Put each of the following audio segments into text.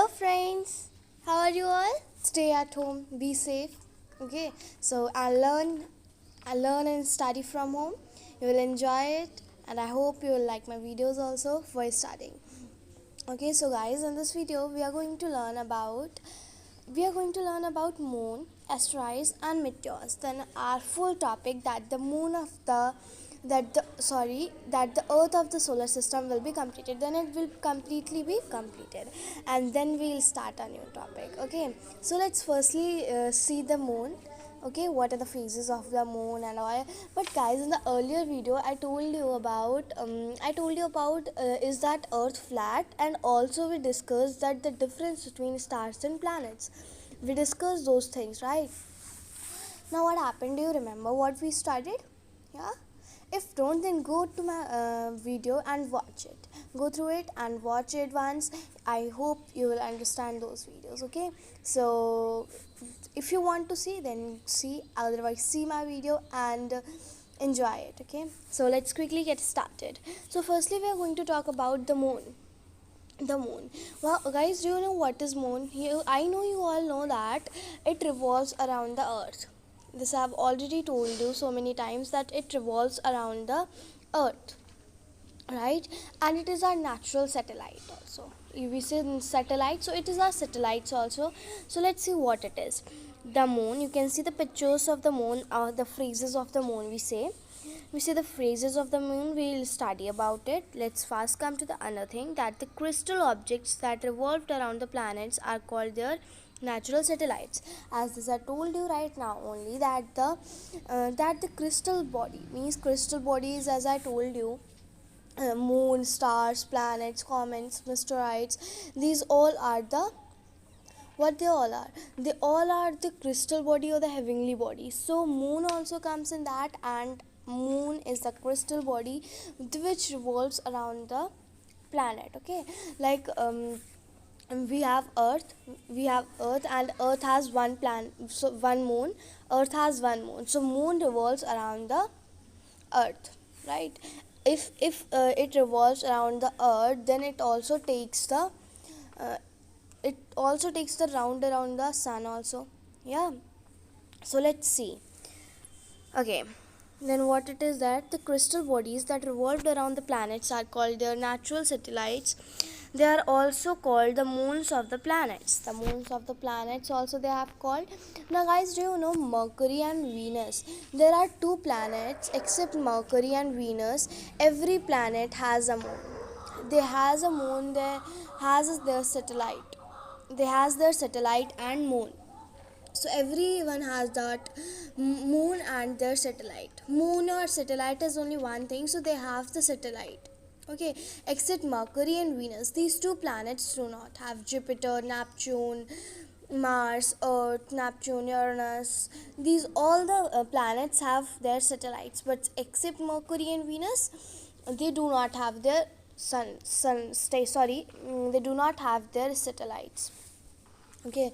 Hello friends, how are you all? Stay at home, be safe. Okay, so I learn and study from home. You will enjoy it, and I hope you will like my videos also for studying. Okay, so guys, in this video we are going to learn about moon, asteroids, and meteors. Then our full topic that the moon of the that the earth of the solar system will be completed. Then it will completely be completed, and then we'll start a new topic. Okay, so let's firstly see the moon. Okay, what are the phases of the moon and all. But guys, in the earlier video I told you about is that earth flat, and also we discussed that the difference between stars and planets. We discussed those things, right? Now what happened, do you remember what we studied? Yeah, if don't, then go to my video and watch it. Go through it and watch it once. I hope you will understand those videos. Okay, so if you want to see, then see, otherwise see my video and enjoy it. Okay, so let's quickly get started. So firstly we are going to talk about the moon. Well guys, do you know what is moon? I know you all know that it revolves around the earth. This I have already told you so many times, that it revolves around the earth, right? And it is our natural satellite also. We say satellite, so it is our satellites also. So let's see what it is. The moon, you can see the pictures of the moon, the phrases of the moon. We see the phrases of the moon, we'll study about it. Let's first come to the another thing, that the crystal objects that revolved around the planets are called their natural satellites. As this I told you right now only, that the crystal body means crystal bodies, as I told you, moon, stars, planets, comets, asteroids, these all are the what they all are. They all are the crystal body or the heavenly body. So moon also comes in that, and moon is the crystal body which revolves around the planet. Okay, like we have earth and earth has one planet, so one moon. Earth has one moon, so moon revolves around the earth, right? If it revolves around the earth, then uh, it also takes the round around the sun also. Yeah, so let's see. Okay, then what it is, that the crystal bodies that revolved around the planets are called their natural satellites. They are also called the moons of the planets. The moons of the planets also they have called. Now guys, do you know Mercury and Venus? There are two planets except Mercury and Venus. Every planet has a moon. They has a moon, they has their satellite. They has their satellite and moon. So everyone has that moon and their satellite. Moon or satellite is only one thing, so they have the satellite. Okay, except Mercury and Venus, these two planets do not have. Jupiter, Neptune, Mars, Earth, Neptune, Uranus, these all the planets have their satellites, but except Mercury and Venus, they do not have their they do not have their satellites. Okay,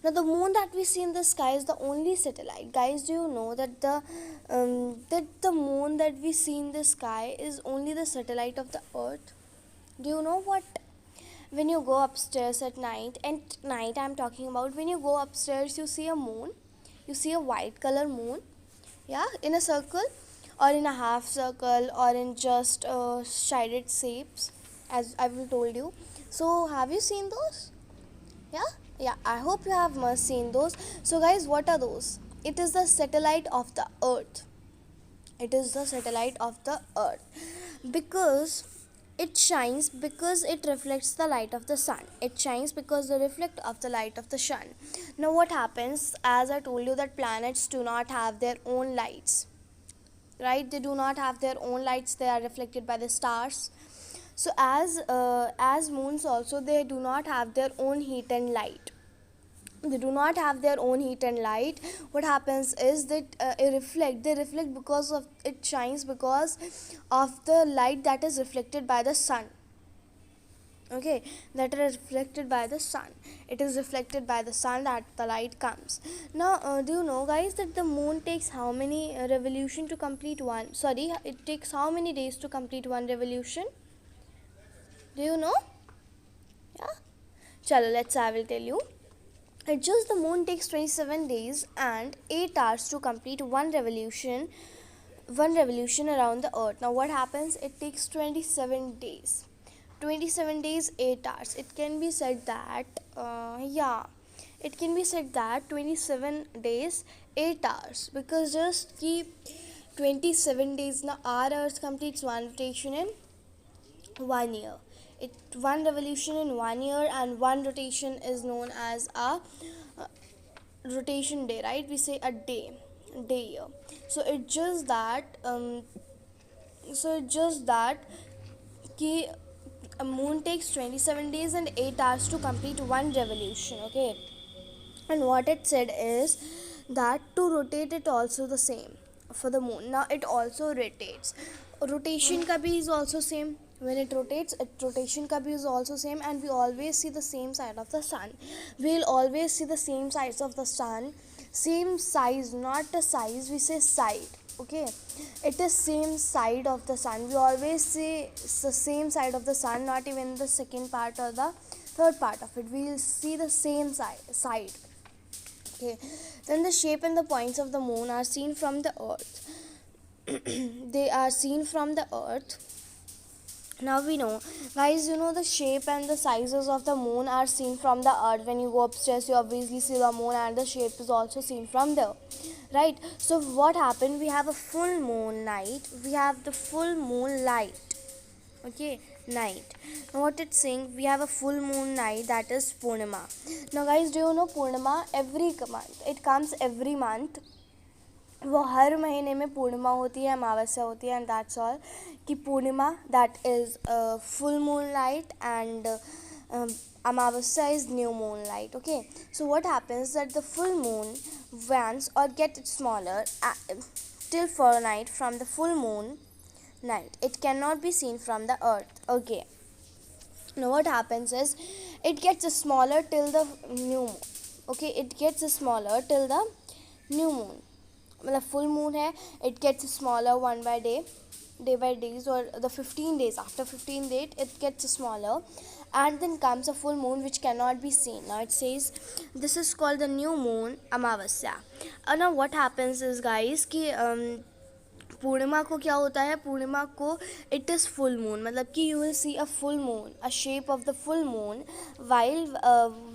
now the moon that we see in the sky is the only satellite. Guys, do you know that the moon that we see in the sky is only the satellite of the earth? Do you know what? When you go upstairs at night, I'm talking about, when you go upstairs, you see a moon, you see a white color moon, yeah, in a circle or in a half circle or in just shaded shapes, as I will told you. So have you seen those? Yeah, yeah, I hope you have must seen those. So guys, what are those? It is the satellite of the earth. It is the satellite of the earth, because it shines, because it reflects the light of the sun. It shines because they reflect of the light of the sun. Now what happens, as I told you, that planets do not have their own lights, right? They do not have their own lights, they are reflected by the stars. So as moons also, they do not have their own heat and light. They do not have their own heat and light. What happens is that they reflect because of it shines because of the light that is reflected by the sun. Okay, that is reflected by the sun. It is reflected by the sun that the light comes. Now do you know guys that the moon takes how many revolution to complete one, sorry, it takes how many days to complete one revolution? Do you know? Yeah, Chalo, I will tell you. It just the moon takes 27 days and 8 hours to complete one revolution around the earth. Now what happens? It takes 27 days. 27 days 8 hours. It can be said that it can be said that 27 days 8 hours, because just keep 27 days now our earth completes one rotation in 1 year. It one revolution in 1 year, and one rotation is known as a rotation day, right? We say a day year. So it's just that कि a moon takes 27 days and 8 hours to complete one revolution. Okay, and what it said is that to rotate it also the same for the moon. Now it also rotates. Rotation ka bhi is also same. When it rotates, rotation ka bhi is also same, and we always see the same side of the sun. We'll always see the same sides of the sun. Same size, not the size, we say side. Okay, it is same side of the sun. We always see the same side of the sun, not even the second part or the third part of it. We'll see the same side. Okay, then the shape and the points of the moon are seen from the earth. They are seen from the earth. Now we know, guys, the shape and the sizes of the moon are seen from the earth. When you go upstairs, you obviously see the moon, and the shape is also seen from there, right? So what happened? We have a full moon night. We have the full moon light. Okay, night. Now what it's saying, we have a full moon night, that is Purnima. Now guys, do you know Purnima? Every month, it comes every month. वो हर महीने में पूर्णिमा होती है, अमावस्या होती है, and that's all. कि Purnima that is full moon light, and Amavasya is new moon light. Okay, so what happens that the full moon wanes or get smaller till for a night from the full moon night. It cannot be seen from the earth. Okay, now what happens is it gets smaller till the new moon. Okay, it gets smaller till the new moon. मतलब full moon है, it gets smaller day by days, or the 15 days, after 15 days it gets smaller, and then comes a full moon which cannot be seen. Now it says this is called the new moon Amavasya. Now what happens is, guys, कि पूर्णिमा को क्या होता है? पूर्णिमा को it is full moon, मतलब कि you will see a full moon, a shape of the full moon, while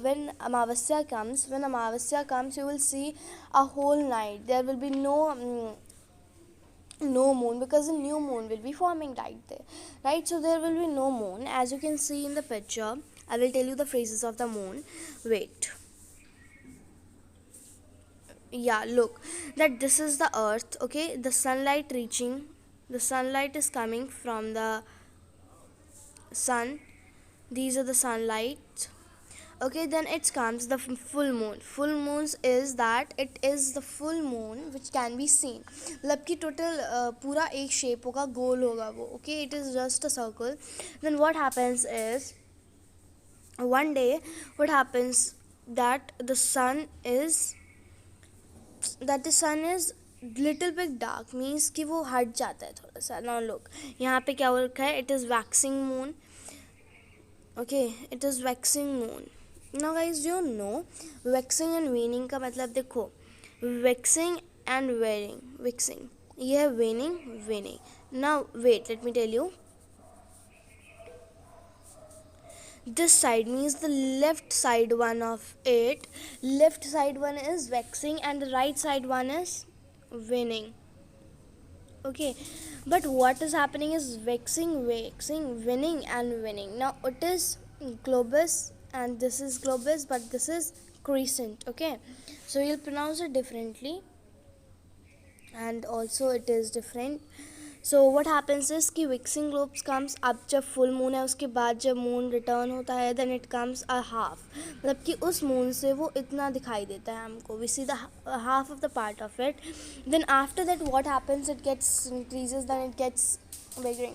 when Amavasya comes, you will see a whole night. There will be no moon, because a new moon will be forming right there, right? So there will be no moon, as you can see in the picture. I will tell you the phases of the moon. Wait. Yeah, look, that this is the earth. Okay, the sunlight is coming from the sun. These are the sunlight. Okay, then it comes the full moon. Full moons is that it is the full moon which can be seen. मतलब कि total पूरा एक shape होगा, गोल होगा वो. Okay, it is just a circle. Then what happens is, one day what happens that the sun is little bit dark, means कि वो हट जाता है थोड़ा सा. Now look, यहाँ पे क्या हो रखा है? It is waxing moon. Okay, it is waxing moon. Now guys, do you know waxing and waning का मतलब? देखो, waxing and waning. Waxing, ये है waning. Now wait, let me tell you. This side means the left side one of it. Left side one is waxing, and the right side one is waning. Okay, but what is happening is waxing, waning, and waning. Now it is globus, and this is globus, but this is crescent. Okay, so you'll pronounce it differently, and also it is different. So what happens is कि waxing globes comes, अब जब full moon है उसके बाद जब moon return होता है, then it comes a half, मतलब कि उस moon से वो इतना दिखाई देता है हमको. We see the half of the part of it. Then after that what happens? It gets increases, then it gets bigger.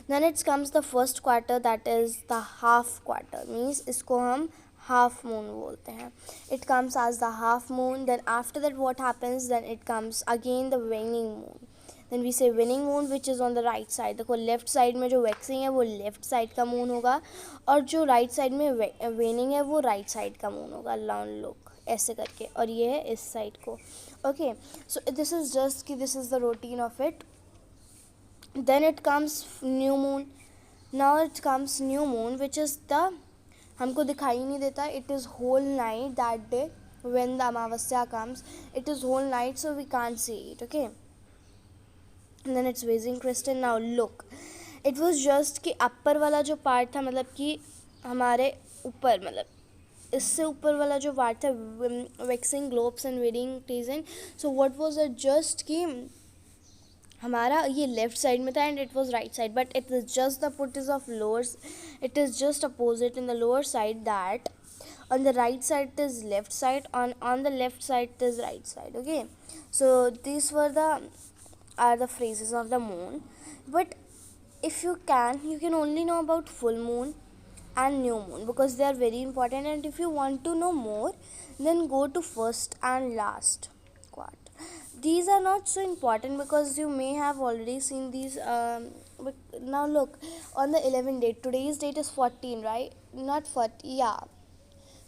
Then it comes the first quarter, that is the half quarter, means इसको हम half moon बोलते हैं. It comes as the half moon. Then after that what happens? Then it comes again the waning moon. Then we say waning moon which is on the right side. देखो left side में जो waxing है वो left side का moon होगा और जो right side में वेनिंग है वो राइट साइड का मून होगा. लाउन लुक ऐसे करके, और ये है इस साइड को. Okay, so this is just कि this is the routine of it. Then it comes new moon. Now it comes new moon which is the, हमको दिखाई नहीं देता. It is whole night that day when the amavasya comes. It is whole night so we can't see it. Okay, and then it's raising crystal. Now look, it was just कि अपर वाला जो part था, मतलब कि हमारे ऊपर, मतलब इससे ऊपर वाला जो पार्ट था, waxing globes and wedding teasing. So what was it just कि हमारा ये लेफ्ट साइड में था and it was right side, but it is just the put is of lower, it is just opposite in the lower side, that on the right side it is left side, on the left side it is right side. Okay, so these were the are the phases of the moon. But if you can only know about full moon and new moon because they are very important, and if you want to know more then go to first and last quart. These are not so important because you may have already seen these. But now look, on the 11th date, today's date is 14, right? Not 40, yeah,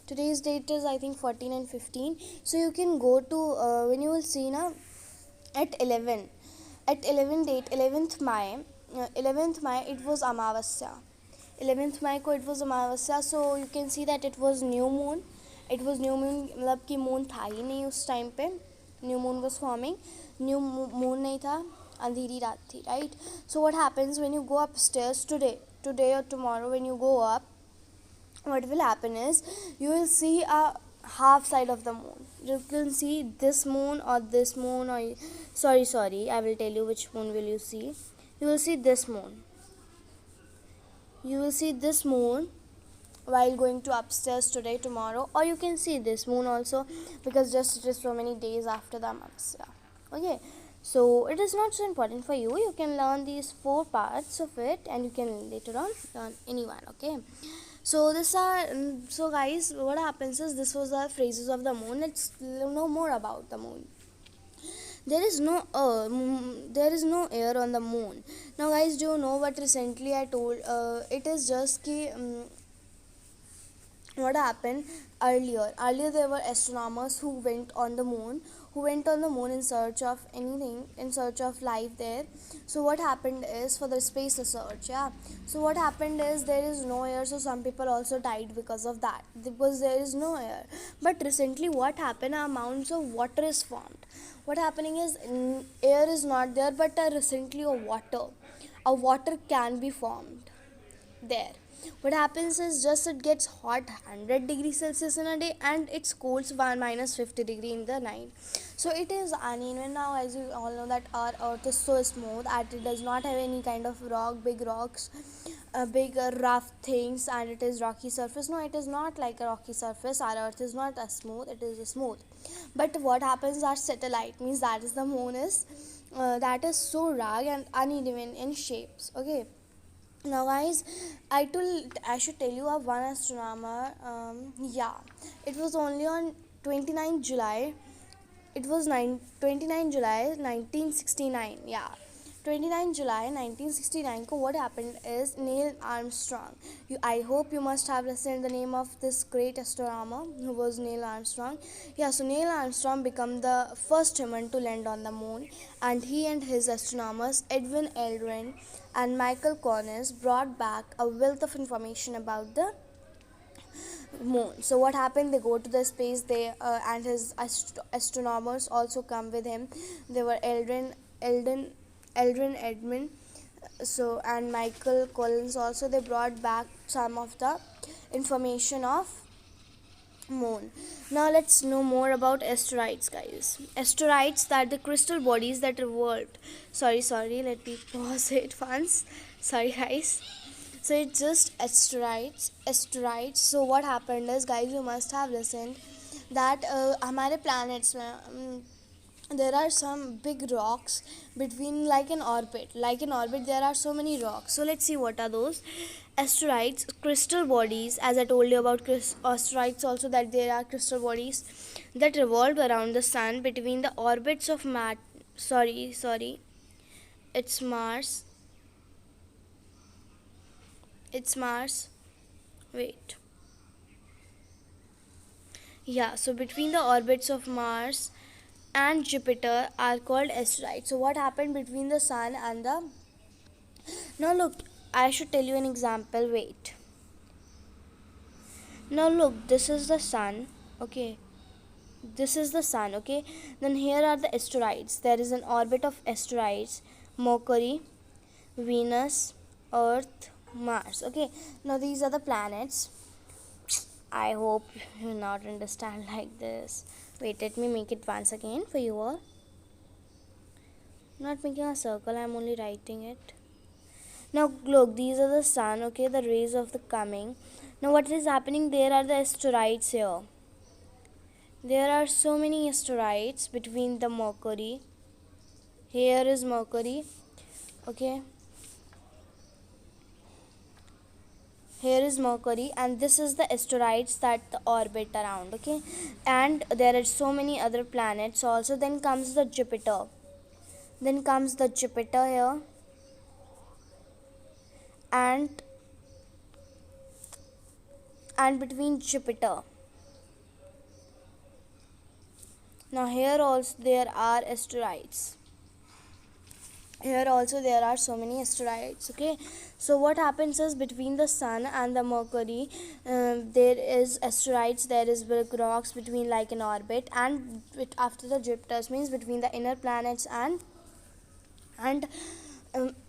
today's date is I think 14 and 15. So you can go to when you will see na, at 11, at 11 date 11th May, 11th May it was amavasya. 11th May ko it was amavasya, so you can see that it was new moon. It was new moon, मतलब कि moon था ही नहीं उस time पे. New moon was forming, new moon नहीं था, अंधेरी रात थी, right? So what happens when you go upstairs today or tomorrow, when you go up, what will happen is you will see a half side of the moon. You can see this moon or this moon, or sorry, I will tell you which moon will you see. You will see this moon. You will see this moon while going to upstairs today, tomorrow, or you can see this moon also because just it is so many days after the amavasya. Okay, so it is not so important for you. You can learn these 4 parts of it and you can later on learn anyone. Okay, so so guys, what happens is this was the phases of the moon. Let's know more about the moon. There is no air on the moon. Now guys, do you know what recently I told? It is just ki what happened earlier there were astronomers who went on the moon, in search of anything, in search of life there. So what happened is, for the space research, yeah, so what happened is there is no air, so some people also died because of that, because there is no air. But recently what happened, amounts of water is formed. What happening is air is not there, but recently a water can be formed there. What happens is just it gets hot 100 degrees Celsius in a day and it's cools minus 50 degree in the night. So it is uneven. Now as you all know that our earth is so smooth that it does not have any kind of big rocks, big rough things, and it is rocky surface. No, it is not like a rocky surface. Our earth is not as smooth, it is smooth. But what happens, our satellite, means that is the moon is that is so rugged and uneven in shapes. Okay, now guys, I should tell you of one astronomer. Yeah, it was only on 29 July. It was 29 July 1969. Yeah, 29 July 1969 ko what happened is Neil Armstrong. I hope you must have listened the name of this great astronomer who was Neil Armstrong. Yeah, so Neil Armstrong became the first human to land on the moon, and he and his astronomers Edwin Aldrin and Michael Collins brought back a wealth of information about the moon. So what happened, they go to the space, they and his astronomers also come with him. They were Aldrin Edmund, so and Michael Collins also. They brought back some of the information of moon. Now let's know more about asteroids, guys. Asteroids, that the crystal bodies that revolved. Sorry, let me pause it once. Sorry guys. So it's just asteroids. So what happened is, guys, you must have listened that हमारे planets में there are some big rocks between, like in orbit there are so many rocks. So let's see what are those. Asteroids, crystal bodies, as I told you about asteroids also, that there are crystal bodies that revolve around the sun between the orbits of It's Mars. It's Mars. Wait. Yeah, so between the orbits of Mars and Jupiter are called asteroids. So what happened between the sun and the... Now look, I should tell you an example. Wait. Now look, this is the sun. Okay. This is the sun. Okay. Then here are the asteroids. There is an orbit of asteroids. Mercury, Venus, Earth, Mars. Okay. Now these are the planets. I hope you not understand like this. Wait, let me make it once again for you all. Not making a circle, I'm only writing it. Now look, these are the sun, okay, the rays of the coming. Now what is happening? There are the asteroids here. There are so many asteroids between the Mercury. Here is Mercury, okay. Here is Mercury, and this is the asteroids that orbit around, okay. And there are so many other planets also. Then comes the Jupiter. Then comes the Jupiter here. And between Jupiter. Now here also there are asteroids. Here also there are so many asteroids, okay. So what happens is between the sun and the Mercury, there is asteroids, there is big rocks between like an orbit, and after the Jupiter means between the inner planets and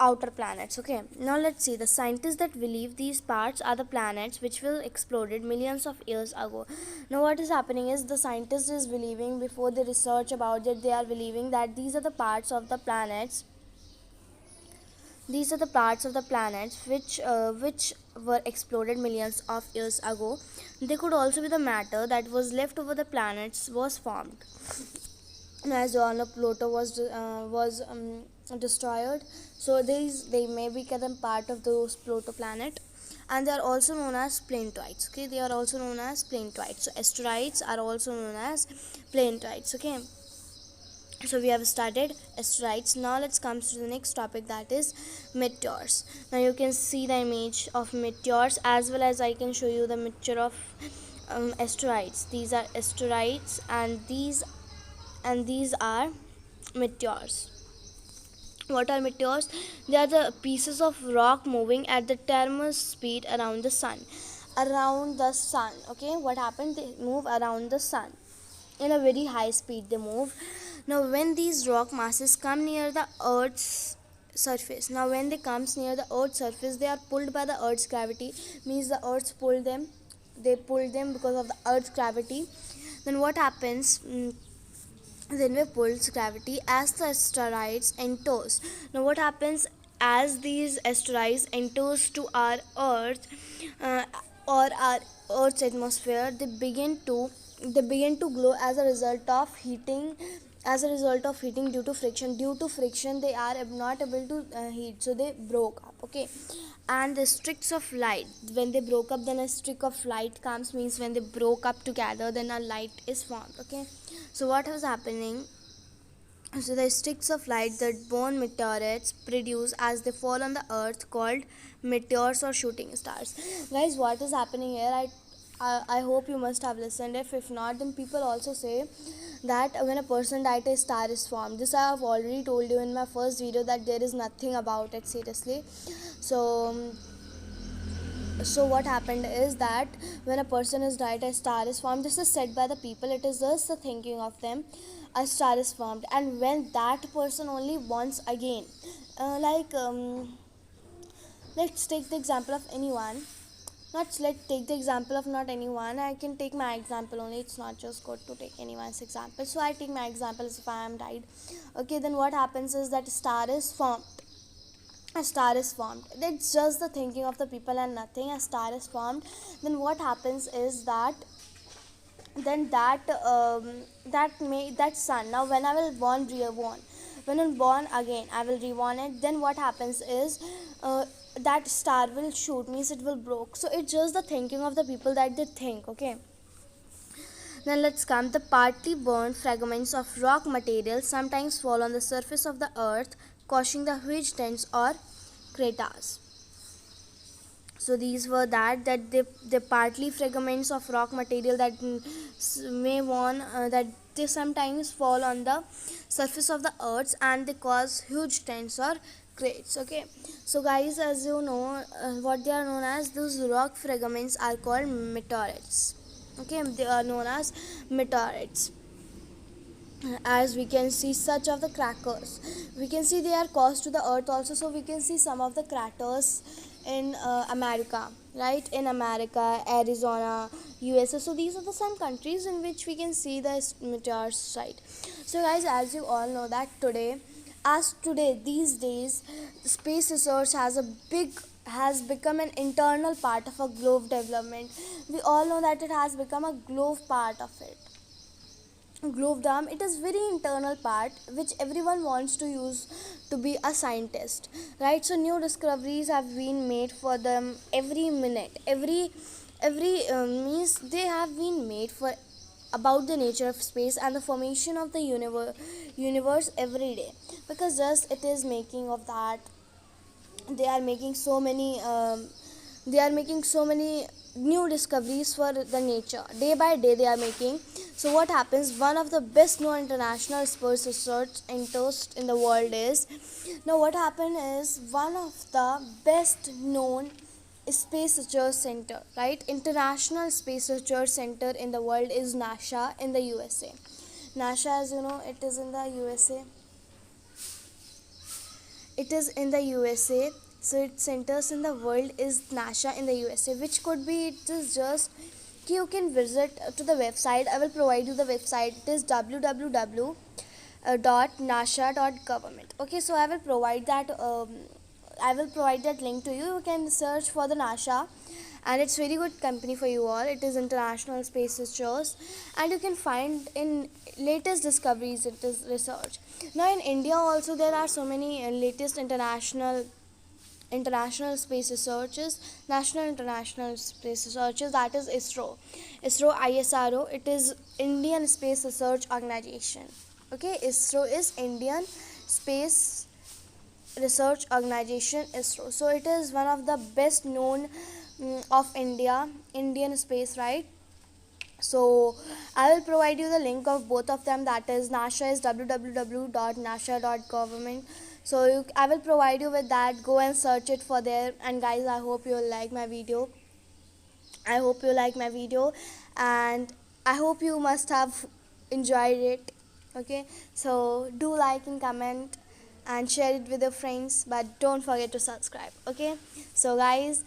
outer planets, okay. Now let's see, the scientists that believe these parts are the planets which will exploded millions of years ago. Now what is happening is the scientist is believing, before they research about it, they are believing that these are the parts of the planets. These are the parts of the planets which were exploded millions of years ago. They could also be the matter that was left over the planets was formed. As you all know, Pluto was destroyed, so they may become part of those Pluto planet, and they are also known as planetoids, okay. They are also known as planetoids. So asteroids are also known as planetoids, okay. So we have started asteroids. Now let's come to the next topic, that is meteors. Now you can see the image of meteors, as well as I can show you the picture of asteroids. These are asteroids, and these are meteors. What are meteors? They are the pieces of rock moving at the tremendous speed around the sun. Around the sun, okay. What happened? They move around the sun in a very high speed. They move. Now when these rock masses come near the Earth's surface, now when they comes near the Earth's surface, they are pulled by the Earth's gravity. Means the Earth pulled them. They pulled them because of the Earth's gravity. Then what happens? Then we pulls gravity as the asteroids enters. Now what happens as these asteroids enters to our Earth or our Earth's atmosphere? They begin to glow as a result of heating. Due to friction they are not able to heat, so they broke up, okay. And the streaks of light, when they broke up, then a streak of light comes, means when they broke up together, then a light is formed, okay. So what was happening? So the streaks of light that born meteorites produce as they fall on the earth, called meteors or shooting stars. Guys, what is happening here? I hope you must have listened. If not, then people also say that when a person dies, a star is formed. This I have already told you in my first video, that there is nothing about it, seriously. So what happened is that when a person is died, a star is formed. This is said by the people. It is just the thinking of them. A star is formed, and when that person only once again, let's take the example of anyone. Let's take the example of not anyone. I can take my example only. It's not just good to take anyone's example. So I take my example as if I am died. Okay, then what happens is that a star is formed. It's just the thinking of the people and nothing. A star is formed. Then what happens is that that sun. Now when I will reborn, when I'm born again, I will reborn it. Then what happens is that star will shoot, means it will broke. So it's just the thinking of the people that they think, okay. Then let's come. The partly burned fragments of rock material sometimes fall on the surface of the earth causing the huge dents or craters. So these were that they partly fragments of rock material that may worn that they sometimes fall on the surface of the earth and they cause huge dents or crates. Okay, so guys, as you know, what they are known as, those rock fragments are called meteorites. Okay, they are known as meteorites. As we can see such of the crackers, we can see they are caused to the earth also. So we can see some of the craters in America, right? In America, Arizona, USA. So these are the some countries in which we can see the meteor site. So guys, as you all know that today these days, space research has become an internal part of a globe development. We all know that it has become a globe part of it. Globe dam, it is very internal part which everyone wants to use to be a scientist, right? So new discoveries have been made for them every minute, every means they have been made for about the nature of space and the formation of the universe every day, because just it is making of that they are making so many new discoveries for the nature. Day by day they are making. So what happens, one of the best known international space research centers in the world is, now what happened is, one of the best known space research center, right, international space research center in the world is NASA in the USA. NASA, as you know, it is in the USA. It is in the USA. So its centers in the world is NASA in the USA, which could be, it is just, you can visit to the website. I will provide you the website. It is www.nasa.government. Okay, so I will provide that link to you. You can search for the NASA, and it's very good company for you all. It is international space research, and you can find in latest discoveries. It is research. Now in India also there are so many latest international space researches, national international space researches, that is ISRO. It is Indian Space Research Organization. Okay, ISRO is Indian Space Research Organization, ISRO. So it is one of the best known of Indian space, right? So I will provide you the link of both of them. That is, NASA is www.nasa.government. So I will provide you with that. Go and search it for there. And guys, I hope you like my video. And I hope you must have enjoyed it. Okay, so do like and comment and share it with your friends, but don't forget to subscribe. Okay, so guys,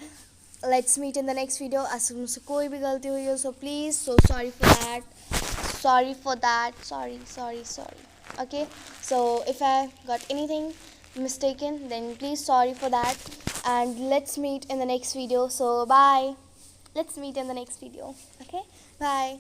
let's meet in the next video. as soon as कोई भी गलती हुई हो, so please, so sorry for that, sorry. Okay, so if I got anything mistaken, then please sorry for that, and let's meet in the next video. So bye, let's meet in the next video. Okay, bye.